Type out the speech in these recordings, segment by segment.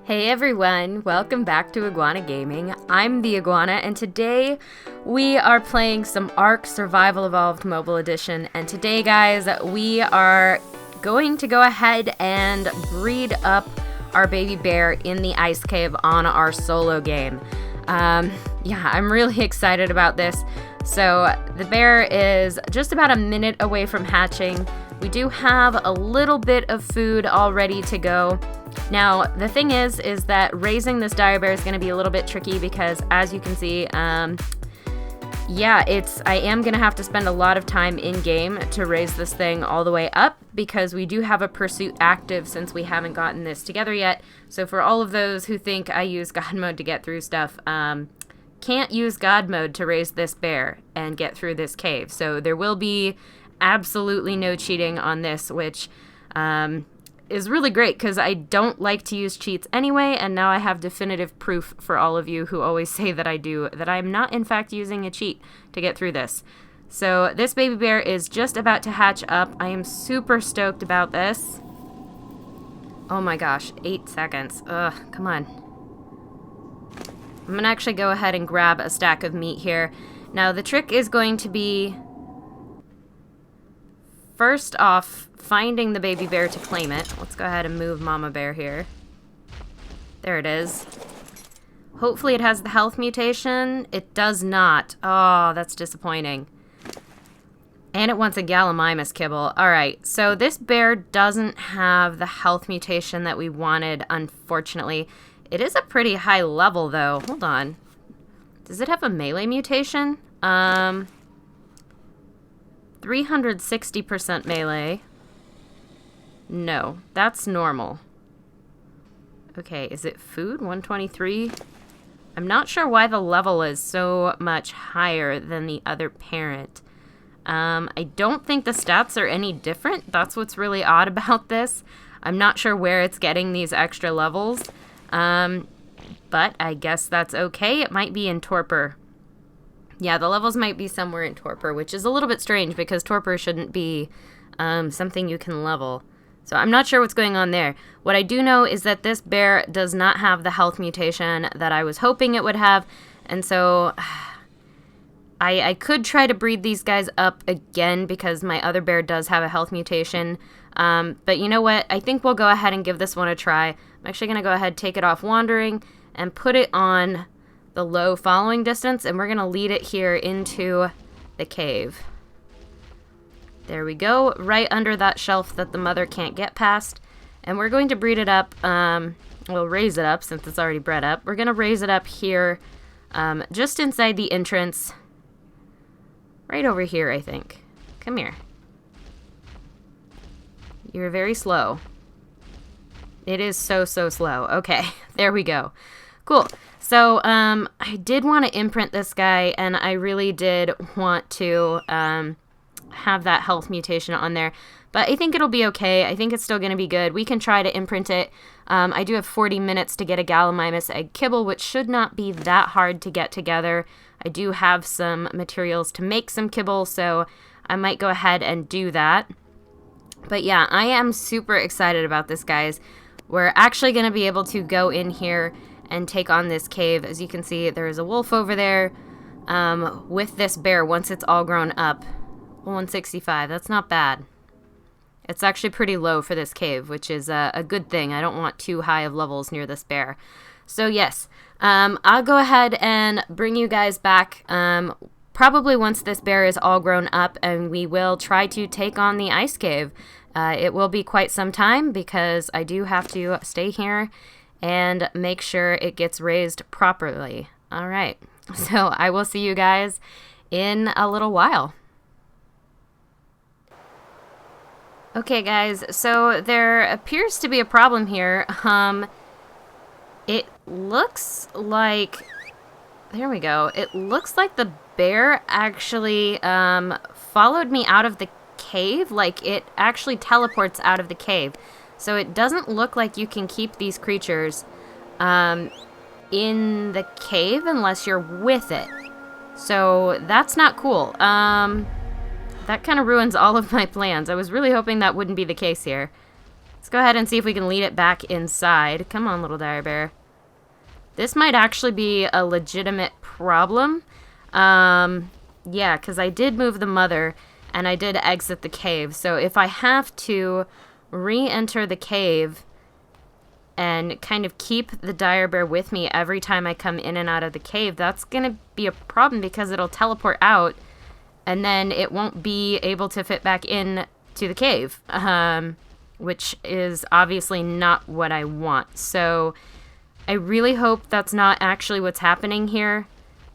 Hey everyone, welcome back to Iguana Gaming. I'm the Iguana, and today we are playing some ARK Survival Evolved Mobile Edition. And today, guys, we are going to go ahead and breed up our baby bear in the ice cave on our solo game. Yeah, I'm really excited about this. So the bear is just about a minute away from hatching. We do have a little bit of food all ready to go. Now, the thing is that raising this dire bear is going to be a little bit tricky because, as you can see, I am going to have to spend a lot of time in-game to raise this thing all the way up because we do have a pursuit active since we haven't gotten this together yet. So for all of those who think I use God mode to get through stuff, can't use God mode to raise this bear and get through this cave. So there will be absolutely no cheating on this, which is really great because I don't like to use cheats anyway, and now I have definitive proof for all of you who always say that I do, that I'm not in fact using a cheat to get through this. So this baby bear is just about to hatch up. I am super stoked about this. Oh my gosh, 8 seconds. Ugh, come on. I'm gonna actually go ahead and grab a stack of meat here. Now the trick is going to be, first off, finding the baby bear to claim it. Let's go ahead and move mama bear here. There it is. Hopefully it has the health mutation. It does not. Oh, that's disappointing. And it wants a Gallimimus kibble. Alright, so this bear doesn't have the health mutation that we wanted, unfortunately. It is a pretty high level, though. Hold on. Does it have a melee mutation? 360% melee. No, that's normal. Okay, is it food? 123? I'm not sure why the level is so much higher than the other parent. I don't think the stats are any different. That's what's really odd about this. I'm not sure where it's getting these extra levels. But I guess that's okay. It might be in torpor. Yeah, the levels might be somewhere in torpor, which is a little bit strange because torpor shouldn't be something you can level. So I'm not sure what's going on there. What I do know is that this bear does not have the health mutation that I was hoping it would have. And so I could try to breed these guys up again because my other bear does have a health mutation. But you know what? I think we'll go ahead and give this one a try. I'm actually going to go ahead, take it off wandering, and put it on the low following distance, and we're going to lead it here into the cave. There we go, right under that shelf that the mother can't get past. And we're going to breed it up, we'll raise it up since it's already bred up. We're going to raise it up here, just inside the entrance. Right over here, I think. Come here. You're very slow. It is so slow. Okay, there we go. Cool. So, I did want to imprint this guy, and I really did want to, have that health mutation on there, but I think it'll be okay. I think it's still going to be good. We can try to imprint it. I do have 40 minutes to get a Gallimimus egg kibble, which should not be that hard to get together. I do have some materials to make some kibble, so I might go ahead and do that. But yeah, I am super excited about this, guys. We're actually going to be able to go in here and take on this cave. As you can see, there's a wolf over there with this bear once it's all grown up. 165, that's not bad. It's actually pretty low for this cave, which is a good thing. I don't want too high of levels near this bear. So yes, I'll go ahead and bring you guys back probably once this bear is all grown up, and we will try to take on the ice cave. It will be quite some time because I do have to stay here and make sure it gets raised properly. All right, so I will see you guys in a little while. Okay, guys, so there appears to be a problem here. It looks like, there we go. It looks like the bear actually followed me out of the cave. Like, it actually teleports out of the cave. So it doesn't look like you can keep these creatures in the cave unless you're with it. So that's not cool. That kind of ruins all of my plans. I was really hoping that wouldn't be the case here. Let's go ahead and see if we can lead it back inside. Come on, little dire bear. This might actually be a legitimate problem. Yeah, because I did move the mother, and I did exit the cave. So if I have to re-enter the cave and kind of keep the dire bear with me every time I come in and out of the cave, that's going to be a problem because it'll teleport out, and then it won't be able to fit back in to the cave, which is obviously not what I want. So I really hope that's not actually what's happening here.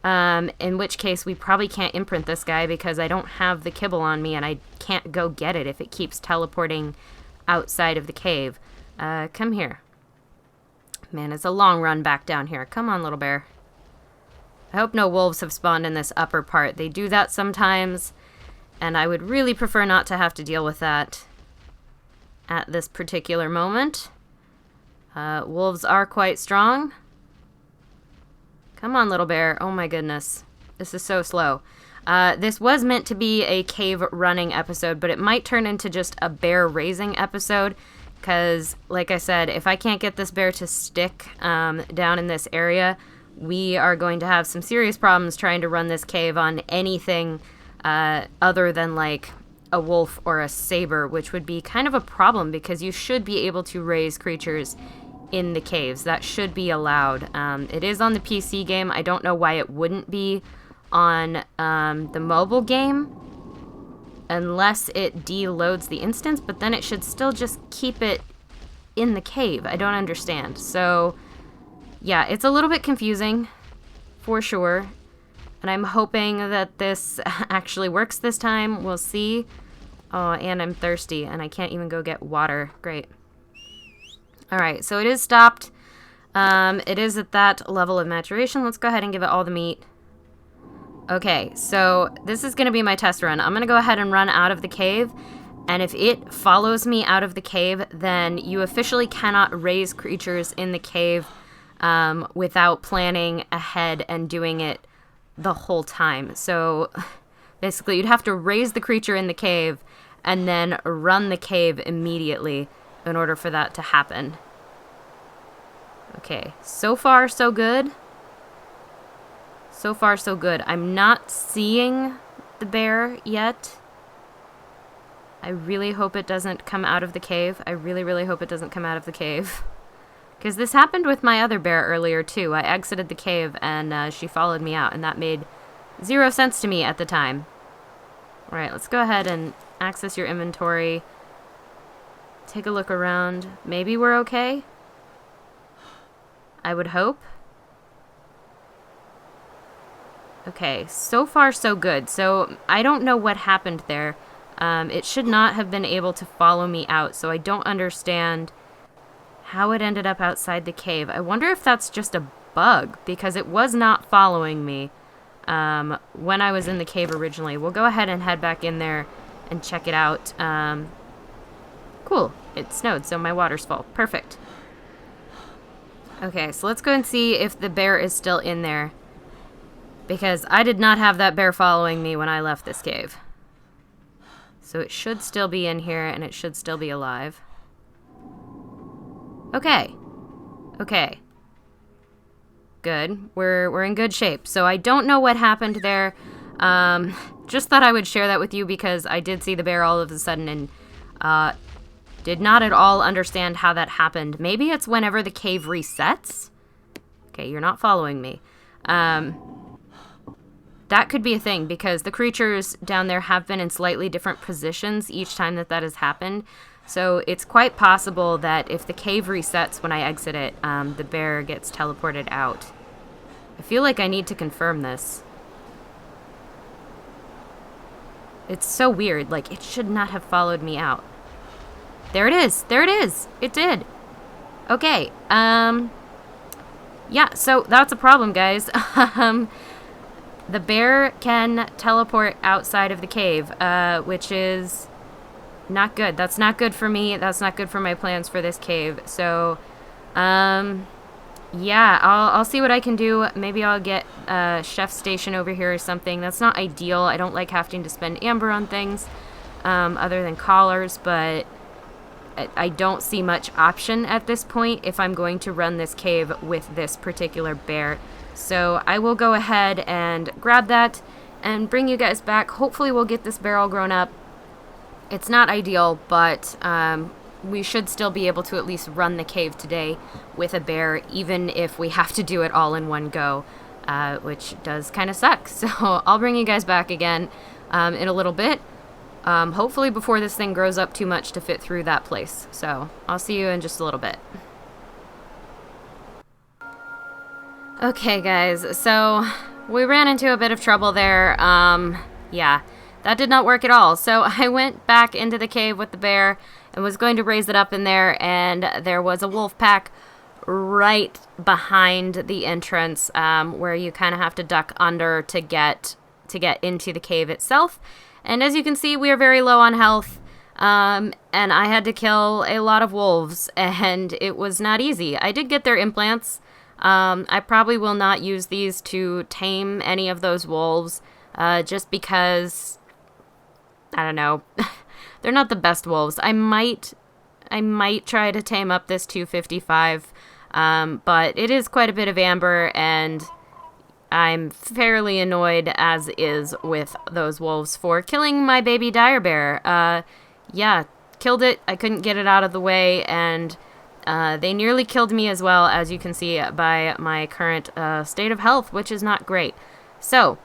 In which case we probably can't imprint this guy because I don't have the kibble on me and I can't go get it if it keeps teleporting outside of the cave. Come here. Man, it's a long run back down here. Come on, little bear. I hope no wolves have spawned in this upper part. They do that sometimes, and I would really prefer not to have to deal with that at this particular moment. Wolves are quite strong. Come on, little bear. Oh my goodness. This is so slow. This was meant to be a cave running episode, but it might turn into just a bear raising episode. Because, like I said, if I can't get this bear to stick down in this area, we are going to have some serious problems trying to run this cave on anything other than, like, a wolf or a saber, which would be kind of a problem because you should be able to raise creatures in the caves. That should be allowed. It is on the PC game. I don't know why it wouldn't be on the mobile game unless it deloads the instance, but then it should still just keep it in the cave. I don't understand. So yeah, it's a little bit confusing for sure, and I'm hoping that this actually works this time. We'll see. Oh, and I'm thirsty and I can't even go get water. Great. Alright, so it is stopped. It is at that level of maturation. Let's go ahead and give it all the meat. Okay, so this is going to be my test run. I'm going to go ahead and run out of the cave, and if it follows me out of the cave, then you officially cannot raise creatures in the cave without planning ahead and doing it the whole time. So basically, you'd have to raise the creature in the cave and then run the cave immediately in order for that to happen. Okay, so far so good. So far so good. I'm not seeing the bear yet. I really hope it doesn't come out of the cave. I really, really hope it doesn't come out of the cave. Because this happened with my other bear earlier too. I exited the cave and she followed me out, and that made 0 sense to me at the time. Alright, let's go ahead and access your inventory. Take a look around. Maybe we're okay? I would hope. Okay, so far so good. So I don't know what happened there. It should not have been able to follow me out, so I don't understand how it ended up outside the cave. I wonder if that's just a bug, because it was not following me when I was in the cave originally. We'll go ahead and head back in there and check it out. Cool. It snowed, so my water's full. Perfect. Okay, so let's go and see if the bear is still in there, because I did not have that bear following me when I left this cave. So it should still be in here, and it should still be alive. Okay. Okay. Good. We're in good shape. So I don't know what happened there. Just thought I would share that with you because I did see the bear all of a sudden and did not at all understand how that happened. Maybe it's whenever the cave resets. Okay, you're not following me. That could be a thing because the creatures down there have been in slightly different positions each time that has happened. So it's quite possible that if the cave resets when I exit it, the bear gets teleported out. I feel like I need to confirm this. It's so weird. Like, it should not have followed me out. There it is. There it is. It did. Okay. Yeah, so that's a problem, guys. The bear can teleport outside of the cave, which is not good. That's not good for me. That's not good for my plans for this cave. So, yeah, I'll see what I can do. Maybe I'll get a chef station over here or something. That's not ideal. I don't like having to spend amber on things, other than collars, but I don't see much option at this point if I'm going to run this cave with this particular bear. So I will go ahead and grab that and bring you guys back. Hopefully we'll get this bear all grown up. It's not ideal, but we should still be able to at least run the cave today with a bear, even if we have to do it all in one go, which does kind of suck. So I'll bring you guys back again in a little bit. Hopefully before this thing grows up too much to fit through that place. So I'll see you in just a little bit. Okay guys, so we ran into a bit of trouble there. Yeah, that did not work at all. So I went back into the cave with the bear and was going to raise it up in there, and there was a wolf pack right behind the entrance, where you kind of have to duck under to get into the cave itself. And as you can see, we are very low on health, and I had to kill a lot of wolves, and it was not easy. I did get their implants. I probably will not use these to tame any of those wolves, just because, I don't know, they're not the best wolves. I might try to tame up this 255, but it is quite a bit of amber, and I'm fairly annoyed as is with those wolves for killing my baby DIREBEAR. Yeah, killed it. I couldn't get it out of the way, and they nearly killed me as well, as you can see by my current state of health, which is not great. So,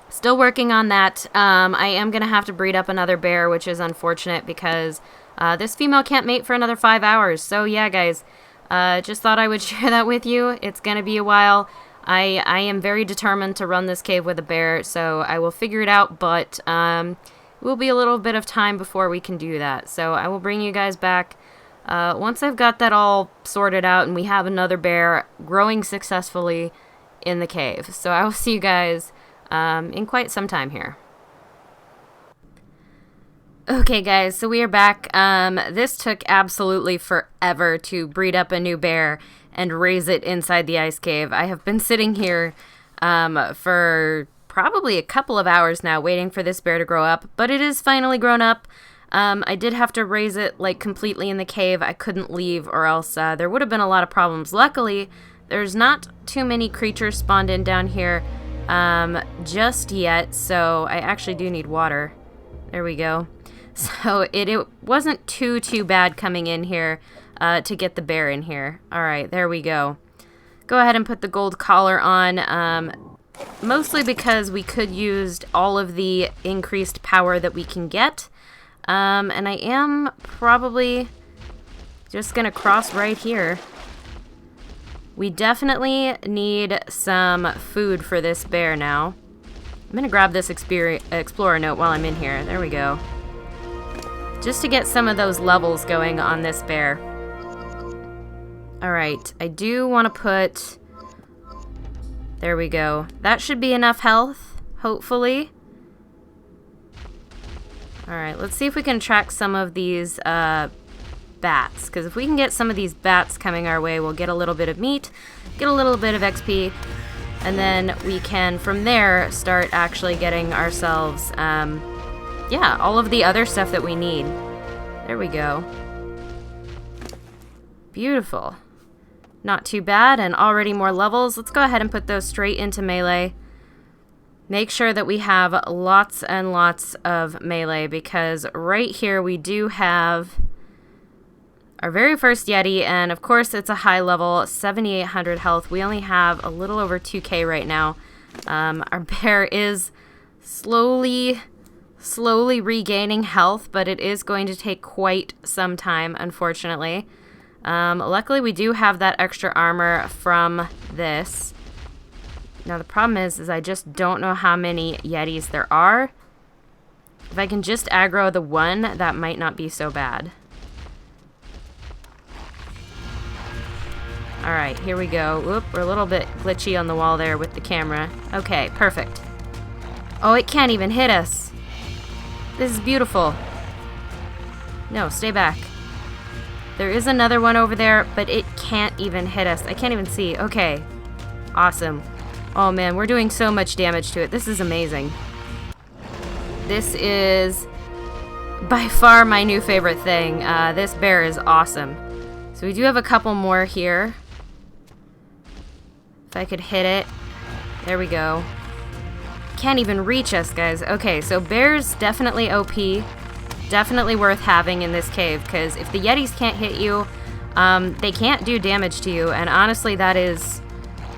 still working on that. I am going to have to breed up another bear, which is unfortunate because this female can't mate for another 5 hours. So yeah, guys, just thought I would share that with you. It's going to be a while. I am very determined to run this cave with a bear, so I will figure it out, but it will be a little bit of time before we can do that. So I will bring you guys back once I've got that all sorted out and we have another bear growing successfully in the cave. So I will see you guys in quite some time here. Okay guys, so we are back. This took absolutely forever to breed up a new bear and raise it inside the ice cave. I have been sitting here for probably a couple of hours now waiting for this bear to grow up, but it is finally grown up. I did have to raise it like completely in the cave. I couldn't leave, or else there would have been a lot of problems. Luckily, there's not too many creatures spawned in down here just yet, so I actually do need water. There we go. So it wasn't too bad coming in here to get the bear in here. Alright, there we go. Go ahead and put the gold collar on, mostly because we could use all of the increased power that we can get. And I am probably just gonna cross right here. We definitely need some food for this bear now. I'm gonna grab this explorer note while I'm in here. There we go. Just to get some of those levels going on this bear. Alright, I do want to put... There we go. That should be enough health, hopefully. Alright, let's see if we can track some of these bats. Because if we can get some of these bats coming our way, we'll get a little bit of meat, get a little bit of XP, and then we can, from there, start actually getting ourselves... yeah, all of the other stuff that we need. There we go. Beautiful. Not too bad, and already more levels. Let's go ahead and put those straight into melee. Make sure that we have lots and lots of melee, because right here we do have our very first Yeti, and of course it's a high level, 7,800 health. We only have a little over 2k right now. Our bear is slowly regaining health, but it is going to take quite some time, unfortunately. Luckily, we do have that extra armor from this. Now, the problem is I just don't know how many Yetis there are. If I can just aggro the one, that might not be so bad. Alright, here we go. Whoop, we're a little bit glitchy on the wall there with the camera. Okay, perfect. Oh, it can't even hit us. This is beautiful. No, stay back. There is another one over there, but it can't even hit us. I can't even see. Okay. Awesome. Oh man, we're doing so much damage to it. This is amazing. This is by far my new favorite thing. This bear is awesome. So we do have a couple more here. If I could hit it. There we go. Can't even reach us, guys. Okay, so bears definitely OP. Definitely worth having in this cave, because if the Yetis can't hit you, they can't do damage to you, and honestly that is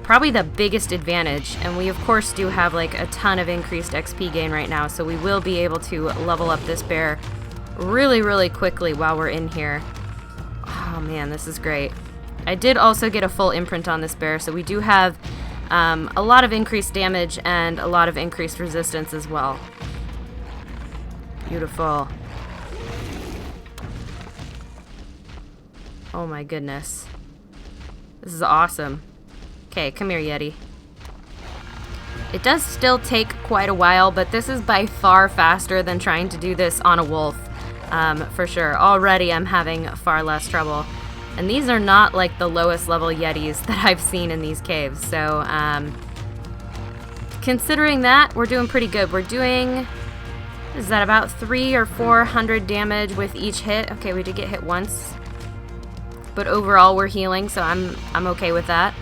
probably the biggest advantage. And we of course do have like a ton of increased XP gain right now, so we will be able to level up this bear really quickly while we're in here. Oh man, this is great. I did also get a full imprint on this bear, so we do have a lot of increased damage and a lot of increased resistance as well. Beautiful. Oh my goodness. This is awesome. Okay, come here, Yeti. It does still take quite a while, but this is by far faster than trying to do this on a wolf, for sure. Already I'm having far less trouble. And these are not like the lowest level Yetis that I've seen in these caves, so considering that, we're doing pretty good. We're doing, is that about 300 or 400 damage with each hit? Okay, we did get hit once. But overall we're healing, so I'm okay with that.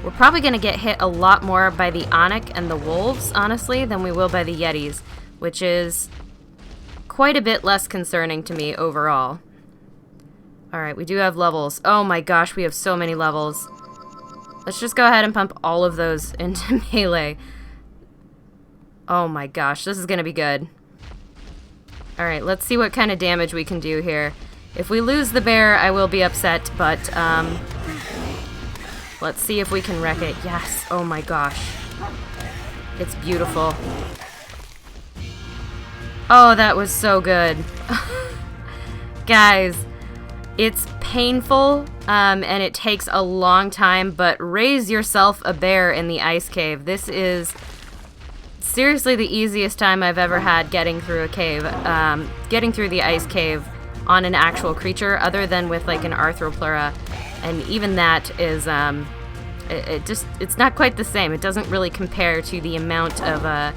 We're probably going to get hit a lot more by the Onyx and the wolves, honestly, than we will by the Yetis, which is quite a bit less concerning to me overall. Alright, we do have levels. Oh my gosh, we have so many levels. Let's just go ahead and pump all of those into melee. Oh my gosh, this is going to be good. Alright, let's see what kind of damage we can do here. If we lose the bear, I will be upset, but let's see if we can wreck it. Yes, oh my gosh. It's beautiful. Oh, that was so good. Guys, it's painful, and it takes a long time, but raise yourself a bear in the ice cave. This is seriously the easiest time I've ever had getting through a cave, getting through the ice cave on an actual creature, other than with like an Arthropleura, and even that is it's not quite the same. It doesn't really compare to the amount of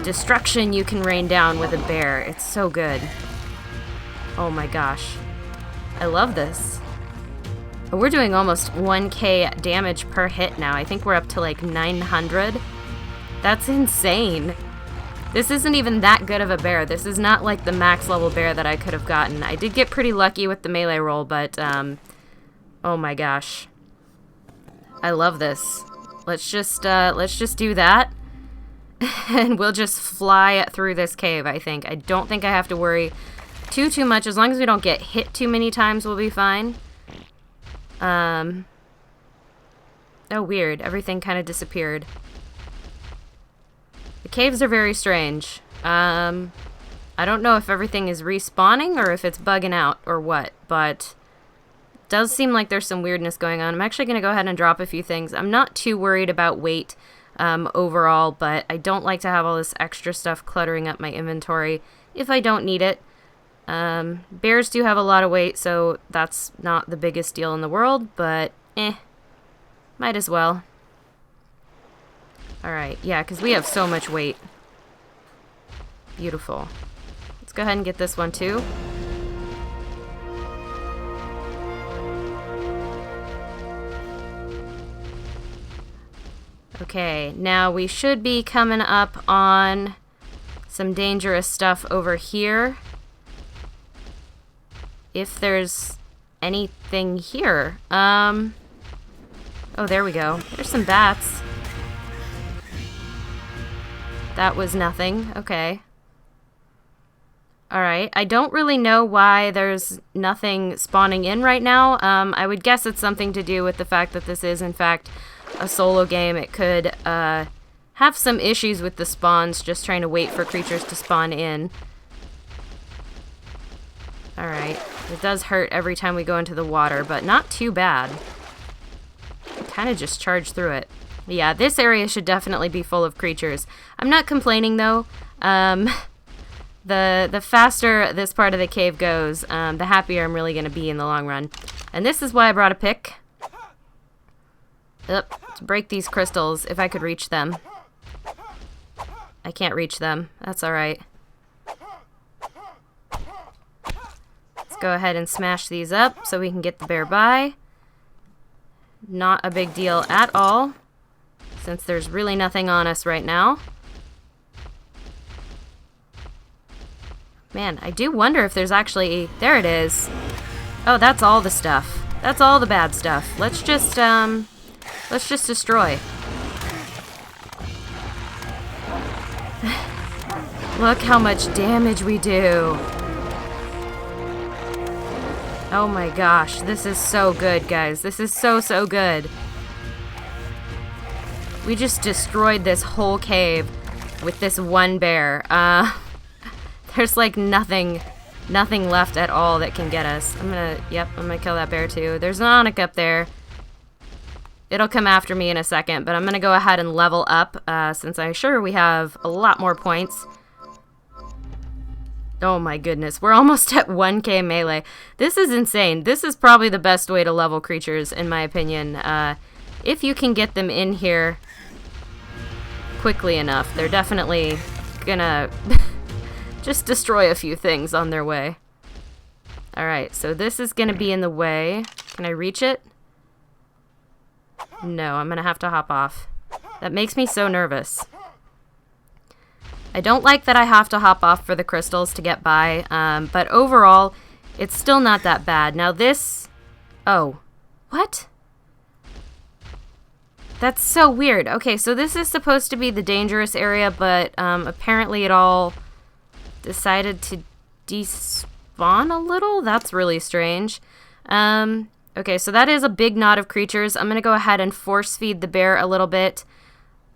destruction you can rain down with a bear. It's so good. Oh my gosh, I love this. We're doing almost 1k damage per hit now. I think we're up to like 900. That's insane. This isn't even that good of a bear. This is not like the max level bear that I could have gotten. I did get pretty lucky with the melee roll, but oh my gosh. I love this. Let's just do that. And we'll just fly through this cave, I think. I don't think I have to worry too much. As long as we don't get hit too many times, we'll be fine. Oh, weird. Everything kind of disappeared. The caves are very strange. I don't know if everything is respawning or if it's bugging out or what, but it does seem like there's some weirdness going on. I'm actually going to go ahead and drop a few things. I'm not too worried about weight overall, but I don't like to have all this extra stuff cluttering up my inventory if I don't need it. Bears do have a lot of weight, so that's not the biggest deal in the world, but might as well. Alright, yeah, because we have so much weight. Beautiful. Let's go ahead and get this one too. Okay, now we should be coming up on some dangerous stuff over here. If there's anything here. Oh, there we go. There's some bats. That was nothing. Okay. Alright. I don't really know why there's nothing spawning in right now. I would guess it's something to do with the fact that this is, in fact, a solo game. It could have some issues with the spawns, just trying to wait for creatures to spawn in. Alright. It does hurt every time we go into the water, but not too bad. Kind of just charge through it. Yeah, this area should definitely be full of creatures. I'm not complaining, though. The faster this part of the cave goes, the happier I'm really going to be in the long run. And this is why I brought a pick. To break these crystals, if I could reach them. I can't reach them. That's alright. go ahead and smash these up so we can get the bear by. Not a big deal at all, since there's really nothing on us right now. Man, I do wonder if there's actually... There it is. Oh, that's all the stuff. That's all the bad stuff. Let's just destroy. Look how much damage we do. Oh my gosh, this is so good, guys. This is so, so good. We just destroyed this whole cave with this one bear. There's like nothing left at all that can get us. I'm gonna kill that bear too. There's an onyx up there. It'll come after me in a second, but I'm gonna go ahead and level up since I'm sure we have a lot more points. Oh my goodness, we're almost at 1k melee. This is insane. This is probably the best way to level creatures, in my opinion. If you can get them in here quickly enough, they're definitely gonna just destroy a few things on their way. Alright, so this is gonna be in the way. Can I reach it? No, I'm gonna have to hop off. That makes me so nervous. I don't like that I have to hop off for the crystals to get by, but overall, it's still not that bad. Now this... Oh. What? That's so weird. Okay, so this is supposed to be the dangerous area, but apparently it all decided to despawn a little? That's really strange. Okay, so that is a big knot of creatures. I'm gonna go ahead and force feed the bear a little bit.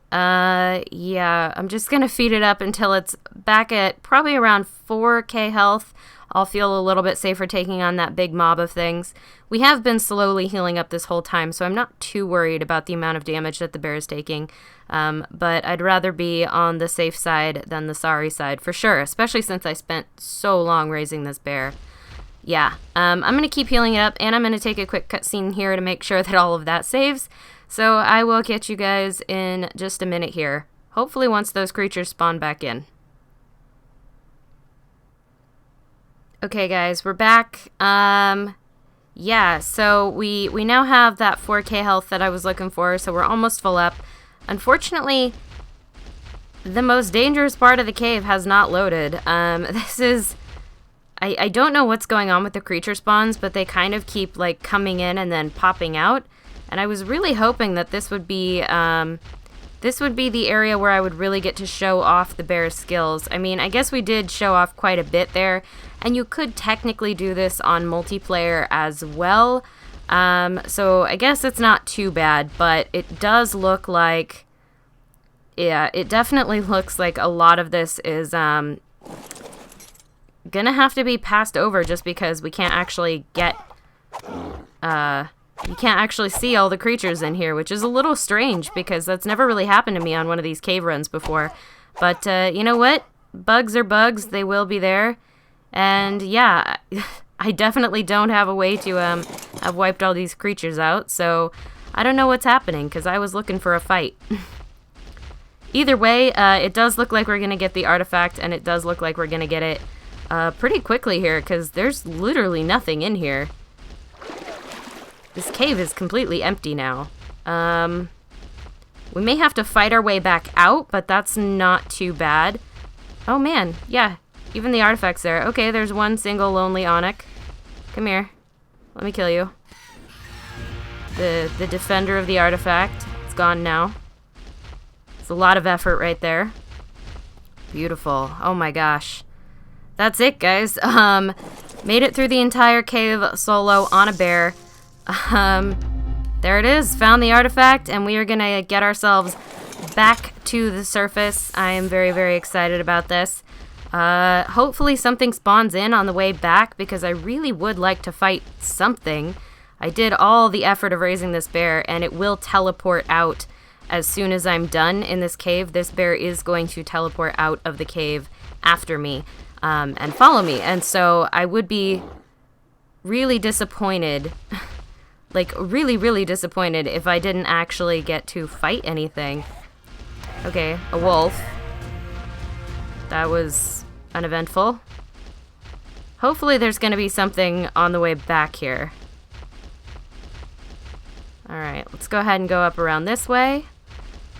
Yeah, I'm just gonna feed it up until it's back at probably around 4k health. I'll feel a little bit safer taking on that big mob of things. We have been slowly healing up this whole time, so I'm not too worried about the amount of damage that the bear is taking. But I'd rather be on the safe side than the sorry side, for sure, especially since I spent so long raising this bear. Yeah, I'm gonna keep healing it up, and I'm gonna take a quick cutscene here to make sure that all of that saves. So I will catch you guys in just a minute here. Hopefully once those creatures spawn back in. Okay guys, we're back. Yeah, so we now have that 4k health that I was looking for, so we're almost full up. Unfortunately, the most dangerous part of the cave has not loaded. This is... I don't know what's going on with the creature spawns, but they kind of keep like coming in and then popping out. And I was really hoping that this would be the area where I would really get to show off the bear's skills. I mean, I guess we did show off quite a bit there, and you could technically do this on multiplayer as well. So I guess it's not too bad, but it does look like, yeah, it definitely looks like a lot of this is gonna have to be passed over just because we can't actually get, you can't actually see all the creatures in here, which is a little strange because that's never really happened to me on one of these cave runs before. But you know what? Bugs are bugs. They will be there. And yeah, I definitely don't have a way to have wiped all these creatures out. So I don't know what's happening because I was looking for a fight. Either way, it does look like we're going to get the artifact, and it does look like we're going to get it pretty quickly here because there's literally nothing in here. This cave is completely empty now. We may have to fight our way back out, but that's not too bad. Oh man, yeah, even the artifact's there. Okay, there's one single lonely onyx. Come here. Let me kill you. The defender of the artifact. It's gone now. It's a lot of effort right there. Beautiful. Oh my gosh. That's it, guys. Made it through the entire cave solo on a bear. There it is. Found the artifact, and we are gonna get ourselves back to the surface. I am very, very excited about this. Hopefully something spawns in on the way back because I really would like to fight something. I did all the effort of raising this bear, and it will teleport out as soon as I'm done in this cave. This bear is going to teleport out of the cave after me and follow me, and so I would be really disappointed like really, really disappointed if I didn't actually get to fight anything. Okay, a wolf. That was uneventful. Hopefully there's going to be something on the way back here. Alright, let's go ahead and go up around this way.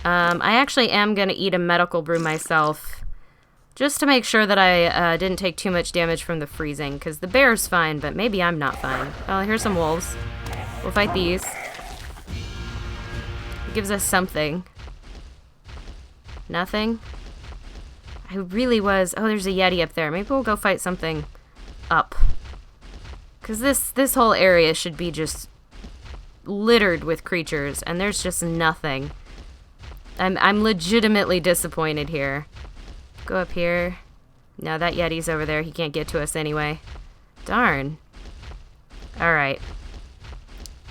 I actually am going to eat a medical brew myself, just to make sure that I didn't take too much damage from the freezing, because the bear's fine, but maybe I'm not fine. Oh, here's some wolves. We'll fight these. It gives us something. Nothing? I really was... Oh, there's a Yeti up there. Maybe we'll go fight something up. Because this whole area should be just littered with creatures, and there's just nothing. I'm legitimately disappointed here. Go up here. No, that Yeti's over there. He can't get to us anyway. Darn. Alright.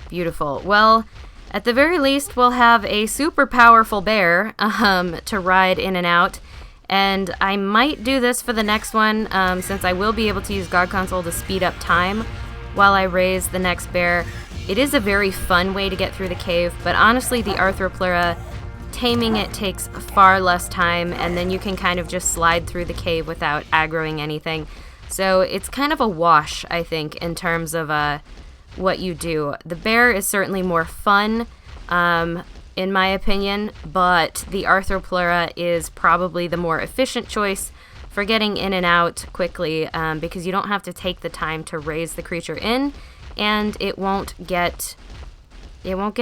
Beautiful. Well, at the very least, we'll have a super powerful bear to ride in and out. And I might do this for the next one, since I will be able to use God Console to speed up time while I raise the next bear. It is a very fun way to get through the cave, but honestly, the Arthropleura, taming it takes far less time, and then you can kind of just slide through the cave without aggroing anything. So it's kind of a wash, I think, in terms of what you do. The bear is certainly more fun, in my opinion, but the Arthropleura is probably the more efficient choice for getting in and out quickly, because you don't have to take the time to raise the creature in, and it won't get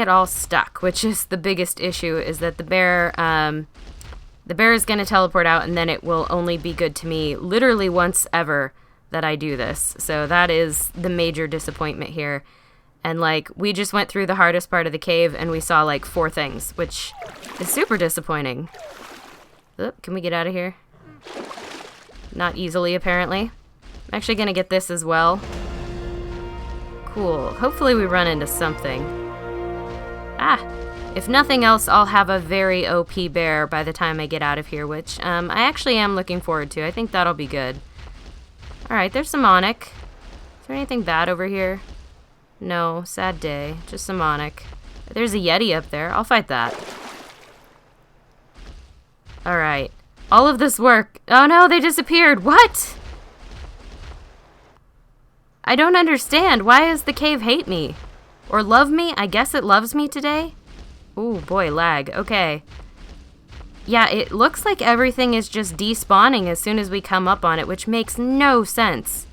all stuck, which is the biggest issue, is that the bear is going to teleport out, and then it will only be good to me literally once ever that I do this. So that is the major disappointment here. And like, we just went through the hardest part of the cave and we saw like 4 things, which is super disappointing. Oop, can we get out of here? Not easily, apparently. I'm actually going to get this as well. Cool. Hopefully we run into something. Ah! If nothing else, I'll have a very OP bear by the time I get out of here, which I actually am looking forward to. I think that'll be good. Alright, there's some Onyx. Is there anything bad over here? No, sad day. Just some Onyx. There's a Yeti up there. I'll fight that. Alright. All of this work. Oh no, they disappeared. What? I don't understand. Why does the cave hate me? Or love me? I guess it loves me today? Ooh, boy, lag. Okay. Yeah, it looks like everything is just despawning as soon as we come up on it, which makes no sense.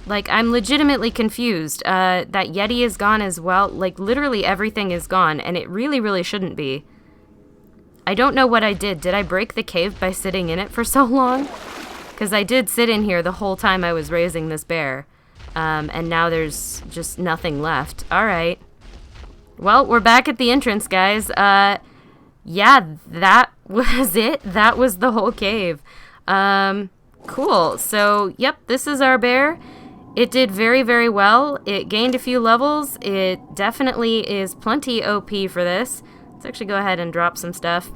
Like, I'm legitimately confused. That Yeti is gone as well. Like, literally everything is gone, and it really, really shouldn't be. I don't know what I did. Did I break the cave by sitting in it for so long? Because I did sit in here the whole time I was raising this bear. And now there's just nothing left. Alright. Well, we're back at the entrance, guys. Yeah, that was it. That was the whole cave. Cool. So, yep, this is our bear. It did very, very well. It gained a few levels. It definitely is plenty OP for this. Let's actually go ahead and drop some stuff.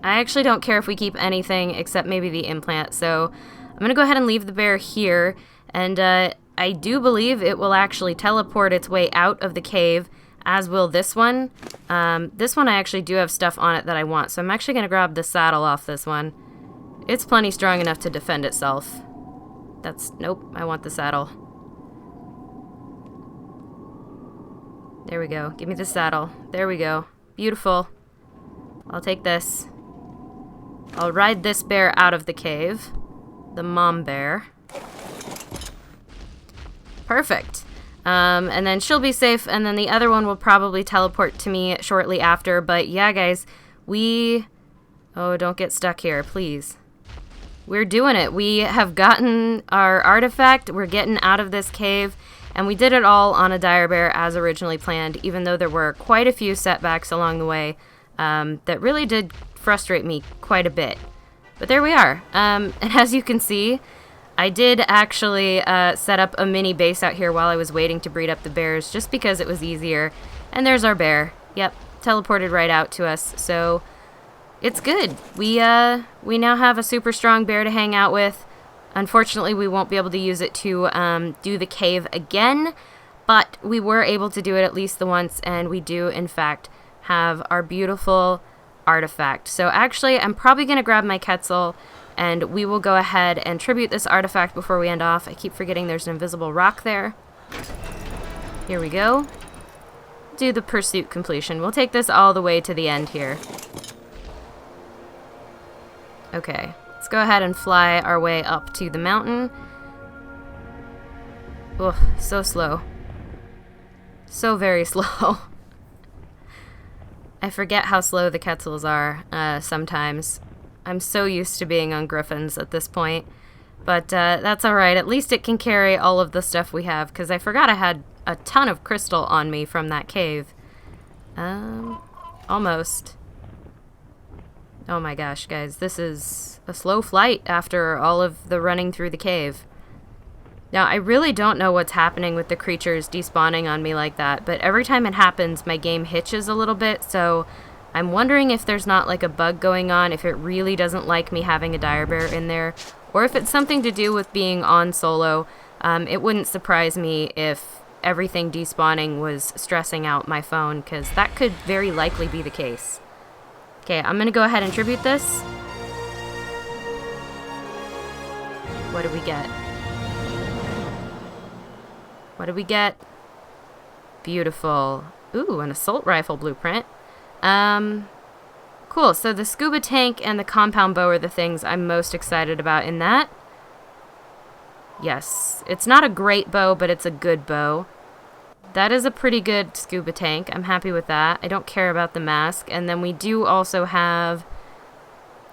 I actually don't care if we keep anything except maybe the implant, so I'm going to go ahead and leave the bear here, and I do believe it will actually teleport its way out of the cave, as will this one. This one I actually do have stuff on it that I want, so I'm actually going to grab the saddle off this one. It's plenty strong enough to defend itself. Nope, I want the saddle. There we go. Give me the saddle. There we go. Beautiful. I'll take this. I'll ride this bear out of the cave. The mom bear. Perfect. And then she'll be safe, and then the other one will probably teleport to me shortly after. But yeah, guys, oh, don't get stuck here, please. We're doing it. We have gotten our artifact. We're getting out of this cave, and we did it all on a DIREBEAR as originally planned, even though there were quite a few setbacks along the way that really did frustrate me quite a bit. But there we are. And as you can see, I did actually set up a mini base out here while I was waiting to breed up the bears, just because it was easier. And there's our bear. Yep, teleported right out to us. So it's good. We now have a super strong bear to hang out with. Unfortunately, we won't be able to use it to do the cave again, but we were able to do it at least the once, and we do, in fact, have our beautiful artifact. So actually, I'm probably going to grab my Quetzal And we will go ahead and tribute this artifact before we end off. I keep forgetting there's an invisible rock there. Here we go. Do the pursuit completion. We'll take this all the way to the end here. Okay, let's go ahead and fly our way up to the mountain. Ugh, so slow. So very slow. I forget how slow the Quetzals are sometimes. I'm so used to being on Griffins at this point. But that's alright. At least it can carry all of the stuff we have, because I forgot I had a ton of crystal on me from that cave. Almost. Oh my gosh, guys. This is a slow flight after all of the running through the cave. Now, I really don't know what's happening with the creatures despawning on me like that, but every time it happens, my game hitches a little bit, so I'm wondering if there's not like a bug going on, if it really doesn't like me having a DIREBEAR in there, or if it's something to do with being on solo. It wouldn't surprise me if everything despawning was stressing out my phone, because that could very likely be the case. Okay, I'm going to go ahead and tribute this. What do we get? What do we get? Beautiful. Ooh, an assault rifle blueprint. Cool. So the scuba tank and the compound bow are the things I'm most excited about in that. Yes. It's not a great bow, but it's a good bow. That is a pretty good scuba tank. I'm happy with that. I don't care about the mask. And then we do also have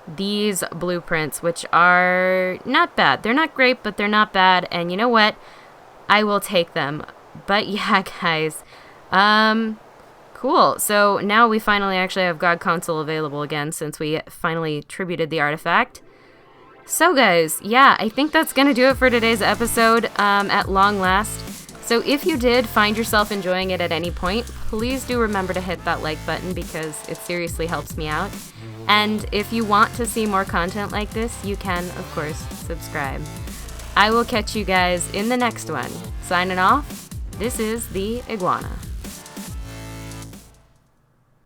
these blueprints, which are not bad. They're not great, but they're not bad. And you know what? I will take them. But yeah, guys. Cool. So now we finally actually have God Console available again, since we finally tributed the artifact. So guys, yeah, I think that's going to do it for today's episode, at long last. So if you did find yourself enjoying it at any point, please do remember to hit that like button, because it seriously helps me out. And if you want to see more content like this, you can, of course, subscribe. I will catch you guys in the next one. Signing off, this is the Iguana.